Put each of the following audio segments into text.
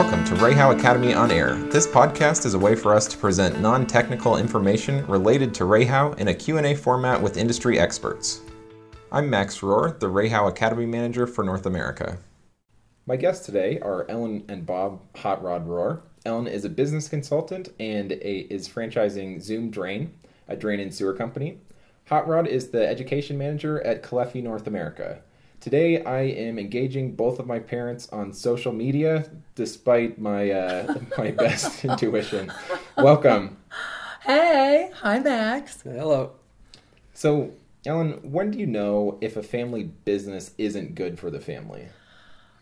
welcome to REHAU Academy on Air. This podcast is a way for us to present non-technical information related to REHAU in a Q&A format with industry experts. I'm Max Rohr, the REHAU Academy Manager for North America. My guests today are Ellen and Bob Hot Rod Rohr. Ellen is a business consultant and is franchising Zoom Drain, a drain and sewer company. Hot Rod is the education manager at Caleffi North America. Today, I am engaging both of my parents on social media, despite my my best intuition. Welcome. Hey, hi Max. Hello. So, Ellen, when do you know if a family business isn't good for the family?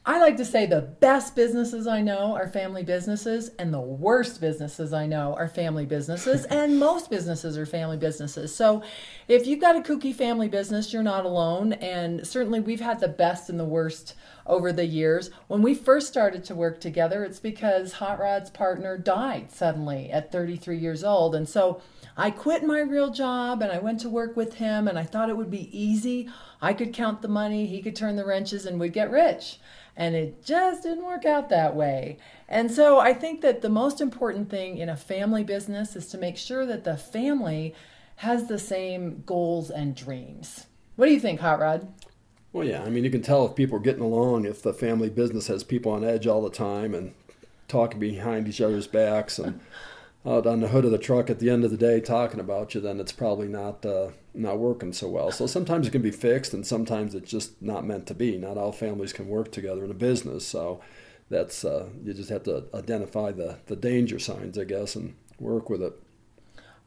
I like to say the best businesses I know are family businesses, and the worst businesses I know are family businesses, and most businesses are family businesses. So if you've got a kooky family business, you're not alone, and certainly we've had the best and the worst over the years. When we first started to work together, it's because Hot Rod's partner died suddenly at 33 years old, and so I quit my real job and I went to work with him, and I thought it would be easy. I could count the money, he could turn the wrenches, and we'd get rich. And it just didn't work out that way. And so I think that the most important thing in a family business is to make sure that the family has the same goals and dreams. What do you think, Hot Rod? Well, yeah, I mean, you can tell if people are getting along, if the family business has people on edge all the time and talking behind each other's backs and out on the hood of the truck at the end of the day talking about you, then it's probably not working so well. So sometimes it can be fixed, and sometimes it's just not meant to be. Not all families can work together in a business, so that's you just have to identify the danger signs, I guess, and work with it.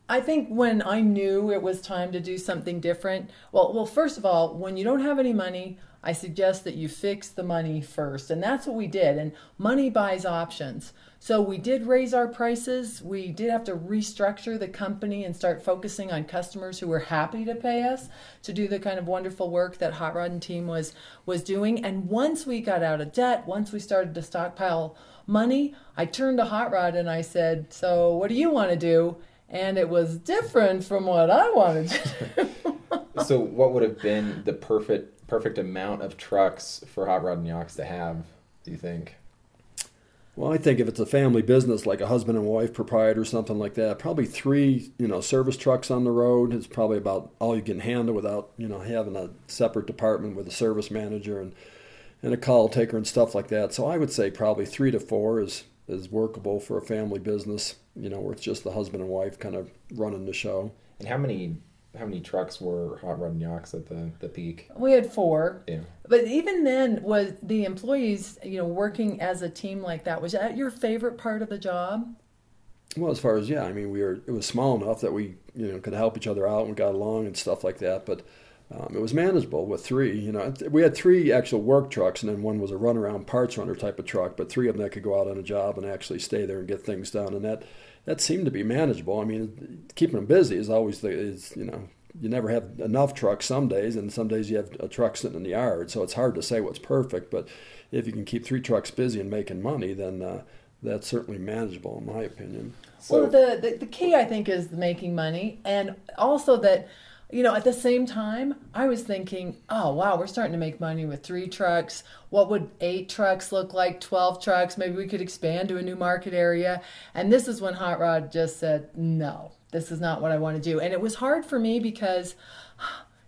I think when I knew it was time to do something different, well, first of all, when you don't have any money, I suggest that you fix the money first. And that's what we did. And money buys options. So we did raise our prices. We did have to restructure the company and start focusing on customers who were happy to pay us to do the kind of wonderful work that Hot Rod and team was doing. And once we got out of debt, once we started to stockpile money, I turned to Hot Rod and I said, "So what do you want to do?" And it was different from what I wanted to do. So what would have been the perfect amount of trucks for Hot Rod and Yachts to have, do you think? Well, I think if it's a family business like a husband and wife proprietor or something like that, probably 3, service trucks on the road is probably about all you can handle without, having a separate department with a service manager and a call taker and stuff like that. So I would say probably 3 to 4 is workable for a family business, where it's just the husband and wife kind of running the show. And how many trucks were Hot Rod and Yachts at the peak? We had 4. Yeah. But even then, was the employees, working as a team like that, was that your favorite part of the job? Well, as far as, it was small enough that we, could help each other out and we got along and stuff like that. But it was manageable with 3. We had 3 actual work trucks, and then one was a runaround parts runner type of truck, but 3 of them that could go out on a job and actually stay there and get things done. And that seemed to be manageable. I mean, keeping them busy is always you never have enough trucks some days, and some days you have a truck sitting in the yard. So it's hard to say what's perfect, but if you can keep 3 trucks busy and making money, then that's certainly manageable in my opinion. So, well, the key, I think, is making money, and also that, at the same time, I was thinking, oh, wow, we're starting to make money with 3 trucks. What would 8 trucks look like, 12 trucks? Maybe we could expand to a new market area. And this is when Hot Rod just said, no, this is not what I want to do. And it was hard for me because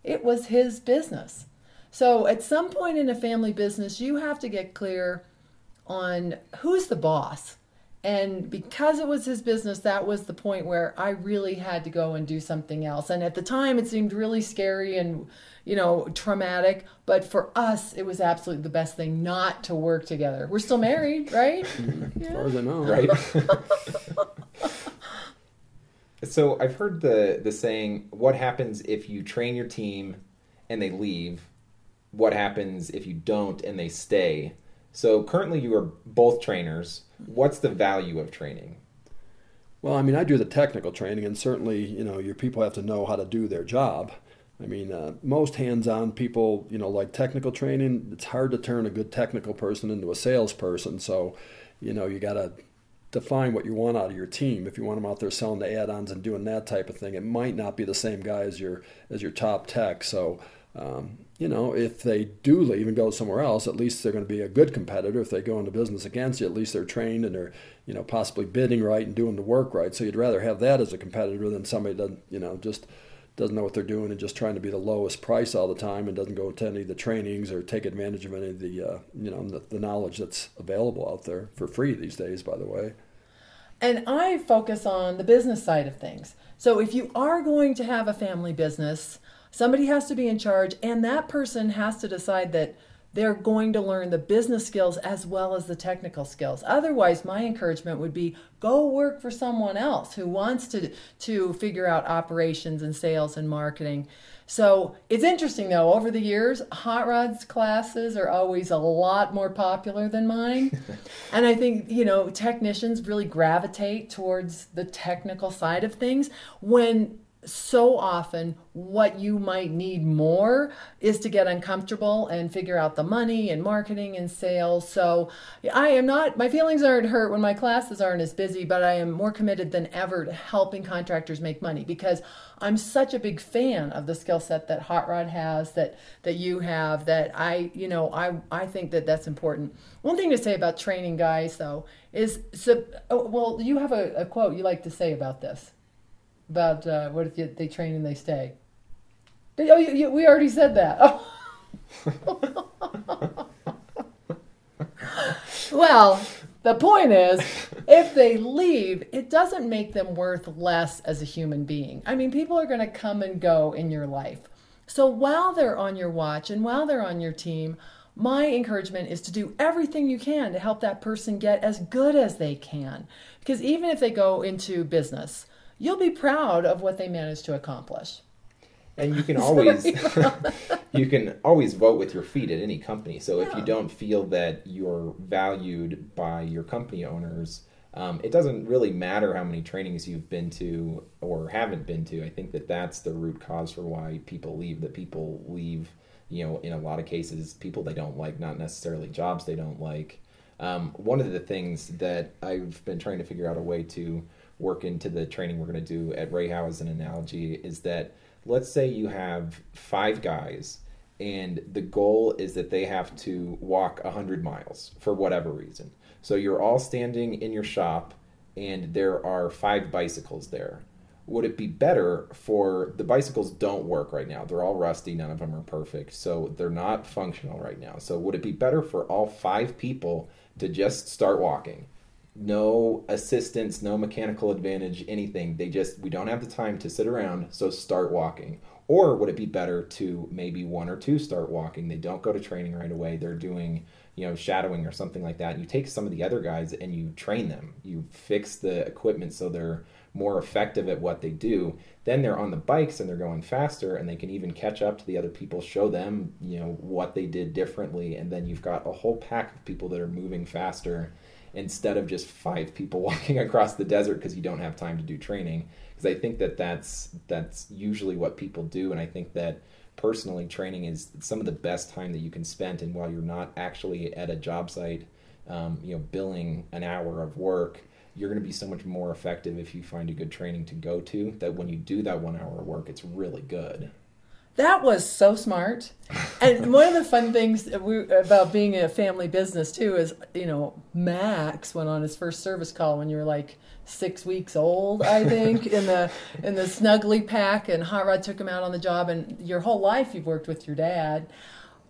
it was his business. So at some point in a family business, you have to get clear on who's the boss. And because it was his business, that was the point where I really had to go and do something else. And at the time, it seemed really scary and, traumatic. But for us, it was absolutely the best thing not to work together. We're still married, right? As far as I know. Right. So I've heard the saying, what happens if you train your team and they leave? What happens if you don't and they stay? So currently you are both trainers. What's the value of training? Well, I mean, I do the technical training, and certainly, your people have to know how to do their job. I mean, most hands-on people, like technical training, it's hard to turn a good technical person into a salesperson. So, you got to define what you want out of your team. If you want them out there selling the add-ons and doing that type of thing, it might not be the same guy as your top tech. So If they do leave and go somewhere else, at least they're going to be a good competitor. If they go into business against you, at least they're trained and they're, possibly bidding right and doing the work right. So you'd rather have that as a competitor than somebody that, just doesn't know what they're doing and just trying to be the lowest price all the time and doesn't go to any of the trainings or take advantage of any of the, the knowledge that's available out there for free these days, by the way. And I focus on the business side of things. So if you are going to have a family business, somebody has to be in charge, and that person has to decide that they're going to learn the business skills as well as the technical skills. Otherwise, my encouragement would be go work for someone else who wants to figure out operations and sales and marketing. So it's interesting, though, over the years, hot rods classes are always a lot more popular than mine. And I think, technicians really gravitate towards the technical side of things when so often what you might need more is to get uncomfortable and figure out the money and marketing and sales. So my feelings aren't hurt when my classes aren't as busy, but I am more committed than ever to helping contractors make money because I'm such a big fan of the skill set that Hot Rod has, that you have, that I think that that's important. One thing to say about training guys, though, is, you have a quote you like to say about this. About what if they train and they stay? We already said that. Oh. Well, the point is, if they leave, it doesn't make them worth less as a human being. I mean, people are going to come and go in your life. So while they're on your watch and while they're on your team, my encouragement is to do everything you can to help that person get as good as they can. Because even if they go into business, you'll be proud of what they managed to accomplish. And you can always you can always vote with your feet at any company. So if you don't feel that you're valued by your company owners, it doesn't really matter how many trainings you've been to or haven't been to. I think that that's the root cause for why people leave. That people leave, in a lot of cases, people they don't like, not necessarily jobs they don't like. One of the things that I've been trying to figure out a way to work into the training we're going to do at REHAU as an analogy is that let's say you have 5 guys and the goal is that they have to walk 100 miles for whatever reason. So you're all standing in your shop and there are 5 bicycles there. Would it be better for the bicycles don't work right now? They're all rusty. None of them are perfect. So they're not functional right now. So would it be better for all 5 people to just start walking? No assistance, no mechanical advantage, anything. We don't have the time to sit around, so start walking. Or would it be better to maybe 1 or 2 start walking? They don't go to training right away. They're doing, shadowing or something like that. And you take some of the other guys and you train them. You fix the equipment so they're more effective at what they do. Then they're on the bikes and they're going faster and they can even catch up to the other people, show them, what they did differently. And then you've got a whole pack of people that are moving faster instead of just 5 people walking across the desert because you don't have time to do training. Because I think that that's usually what people do, and I think that personally training is some of the best time that you can spend. And while you're not actually at a job site, billing an hour of work, you're going to be so much more effective if you find a good training to go to, that when you do that 1 hour of work, it's really good. That was so smart. And one of the fun things about being a family business, too, is, Max went on his first service call when you were like 6 weeks old, I think, in the snuggly pack, and Hot Rod took him out on the job, and your whole life you've worked with your dad.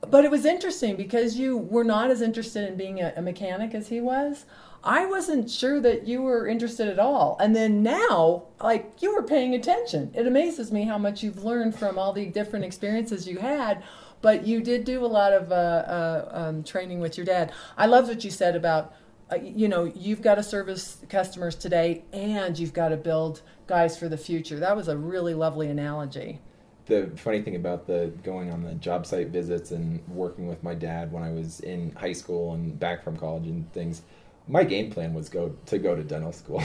But it was interesting because you were not as interested in being a mechanic as he was. I wasn't sure that you were interested at all. And then now, you were paying attention. It amazes me how much you've learned from all the different experiences you had. But you did do a lot of training with your dad. I love what you said about, you've got to service customers today and you've got to build guys for the future. That was a really lovely analogy. The funny thing about the going on the job site visits and working with my dad when I was in high school and back from college and things, my game plan was to go to dental school.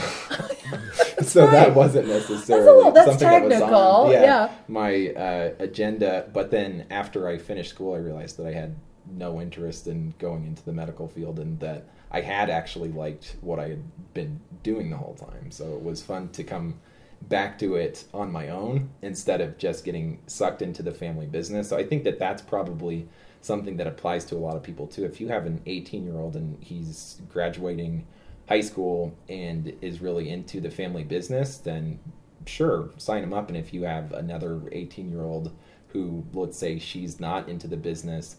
So that wasn't necessarily that's something technical. that was on Yeah. my agenda. But then after I finished school, I realized that I had no interest in going into the medical field and that I had actually liked what I had been doing the whole time. So it was fun to come back to it on my own instead of just getting sucked into the family business. So I think that that's probably something that applies to a lot of people too. If you have an 18-year-old and he's graduating high school and is really into the family business, then sure, sign him up. And if you have another 18-year-old who, let's say she's not into the business,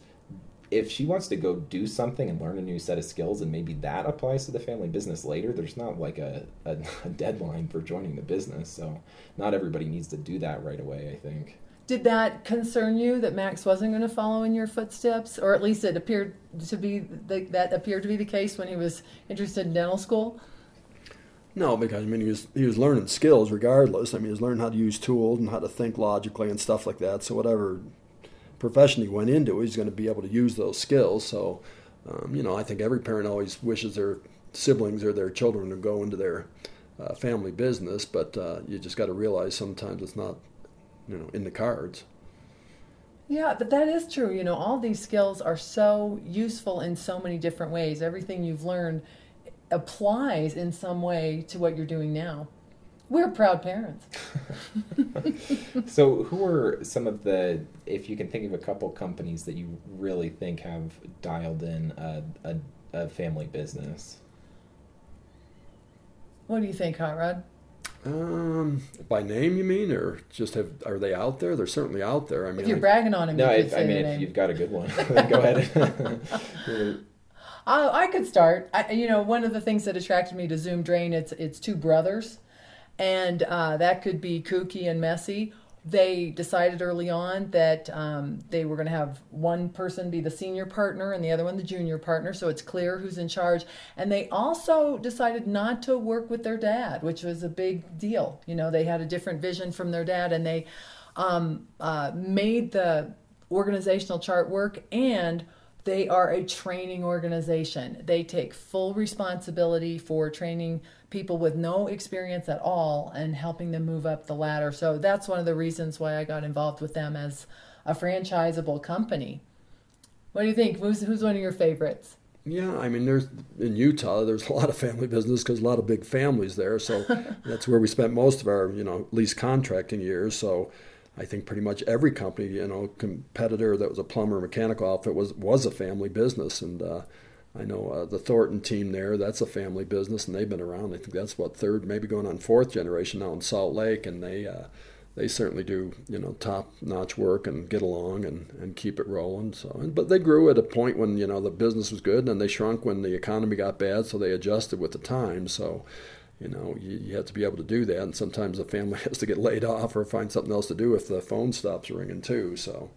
if she wants to go do something and learn a new set of skills and maybe that applies to the family business later, there's not like a deadline for joining the business. So not everybody needs to do that right away, I think. Did that concern you that Max wasn't going to follow in your footsteps, or at least it appeared to be that appeared to be the case when he was interested in dental school? No, because I mean he was learning skills regardless. I mean he was learning how to use tools and how to think logically and stuff like that. So whatever profession he went into, he's going to be able to use those skills. So I think every parent always wishes their siblings or their children to go into their family business, but you just got to realize sometimes it's not in the cards. Yeah, but that is true. All these skills are so useful in so many different ways. Everything you've learned applies in some way to what you're doing now. We're proud parents. So who are some of if you can think of a couple companies that you really think have dialed in a family business? What do you think, Hot Rod? By name, you mean, or just are they out there? They're certainly out there. I mean, if you're bragging on them, no, you could say I mean, their if name. you've got a good one, go ahead. I could start. One of the things that attracted me to Zoom Drain, it's two brothers, and that could be kooky and messy. They decided early on that they were going to have one person be the senior partner and the other one the junior partner, so it's clear who's in charge. And they also decided not to work with their dad, which was a big deal. They had a different vision from their dad, and they made the organizational chart work, and they are a training organization. They take full responsibility for training people with no experience at all and helping them move up the ladder. So that's one of the reasons why I got involved with them as a franchisable company. What do you think? Who's one of your favorites? Yeah, I mean, in Utah, there's a lot of family business because a lot of big families there. So that's where we spent most of our, lease contracting years. So I think pretty much every company, competitor that was a plumber, mechanical outfit was a family business. And I know the Thornton team there, that's a family business, and they've been around. I think that's third, maybe going on fourth generation now in Salt Lake, and they certainly do top-notch work and get along and keep it rolling. So, but they grew at a point when the business was good, and then they shrunk when the economy got bad, so they adjusted with the time. So. You have to be able to do that, and sometimes the family has to get laid off or find something else to do if the phone stops ringing too. So,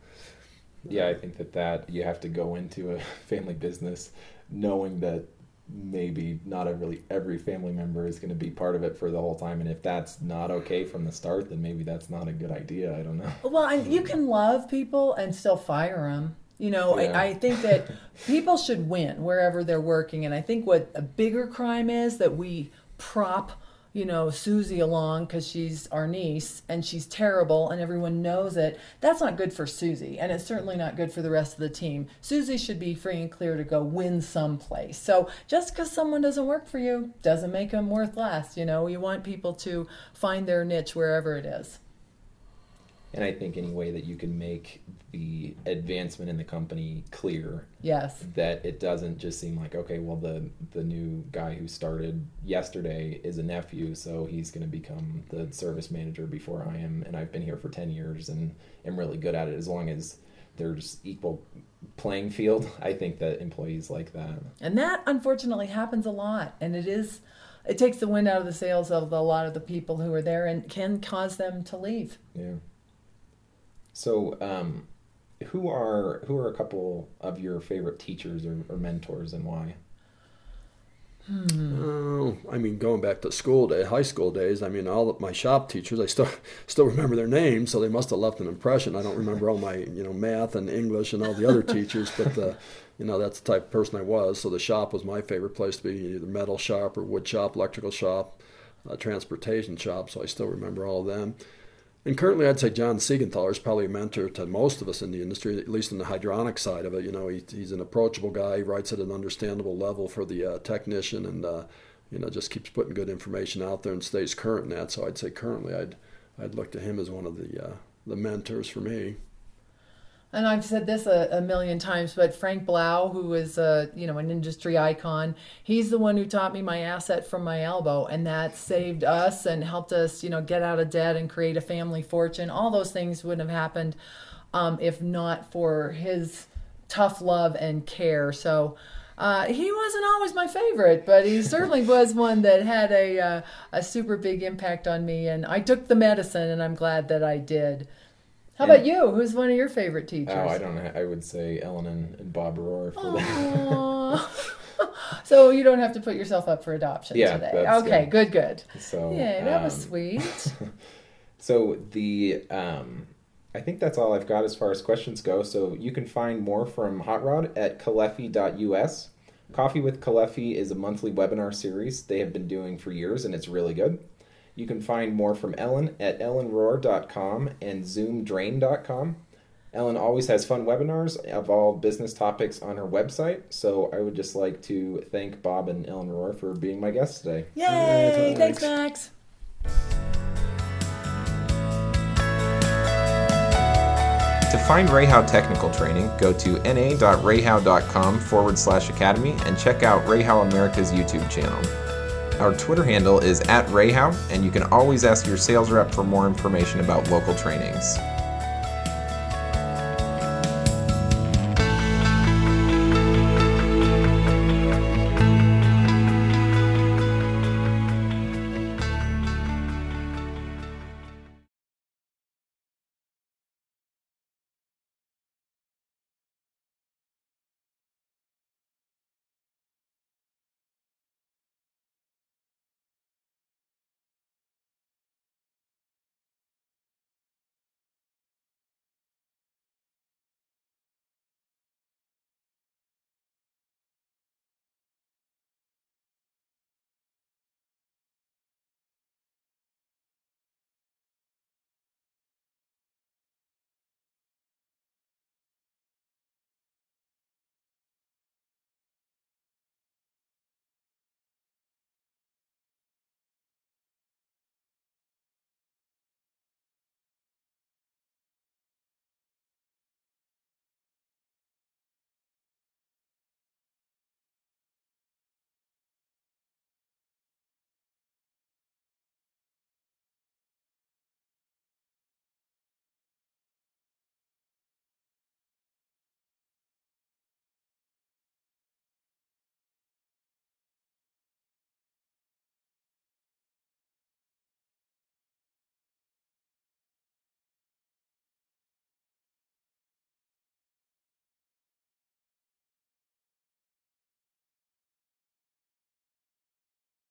yeah, I think that you have to go into a family business knowing that maybe not every family member is going to be part of it for the whole time, and if that's not okay from the start, then maybe that's not a good idea. I don't know. Well, and you can love people and still fire them. Yeah. I think that people should win wherever they're working, and I think what a bigger crime is that we prop Susie along because she's our niece and she's terrible and everyone knows it. That's not good for Susie, and it's certainly not good for the rest of the team. Susie should be free and clear to go win someplace. So just because someone doesn't work for you doesn't make them worth less. You want people to find their niche wherever it is. And I think any way that you can make the advancement in the company clear. Yes. That it doesn't just seem like, okay, well, the new guy who started yesterday is a nephew, so he's going to become the service manager before I am, and I've been here for 10 years and am really good at it. As long as there's equal playing field, I think that employees like that. And that, unfortunately, happens a lot, and it takes the wind out of the sails of a lot of the people who are there and can cause them to leave. Yeah. So, who are a couple of your favorite teachers or mentors, and why? I mean, going back to high school days, I mean, all of my shop teachers, I still remember their names, so they must have left an impression. I don't remember all my, math and English and all the other teachers, but that's the type of person I was. So the shop was my favorite place to be, either metal shop or wood shop, electrical shop, transportation shop. So I still remember all of them. And currently, I'd say John Siegenthaler is probably a mentor to most of us in the industry, at least in the hydronic side of it. He's an approachable guy. He writes at an understandable level for the technician, and just keeps putting good information out there and stays current in that. So I'd say currently I'd look to him as one of the mentors for me. And I've said this a million times, but Frank Blau, who is an industry icon, he's the one who taught me my asset from my elbow, and that saved us and helped us, get out of debt and create a family fortune. All those things wouldn't have happened if not for his tough love and care. So he wasn't always my favorite, but he certainly was one that had a super big impact on me, and I took the medicine, and I'm glad that I did. How about you? Who's one of your favorite teachers? Oh, I don't know. I would say Ellen and Bob Rohr for that. So you don't have to put yourself up for adoption today. That's okay, good. So yeah, that was sweet. So I think that's all I've got as far as questions go. So you can find more from Hot Rod at Kalefi.us. Coffee with Kalefi is a monthly webinar series they have been doing for years, and it's really good. You can find more from Ellen at ellenrohr.com and zoomdrain.com. Ellen always has fun webinars of all business topics on her website, so I would just like to thank Bob and Ellen Rohr for being my guests today. Yay! Thanks, Max. To find REHAU technical training, go to na.rehau.com/academy and check out REHAU America's YouTube channel. Our Twitter handle is @REHAU, and you can always ask your sales rep for more information about local trainings.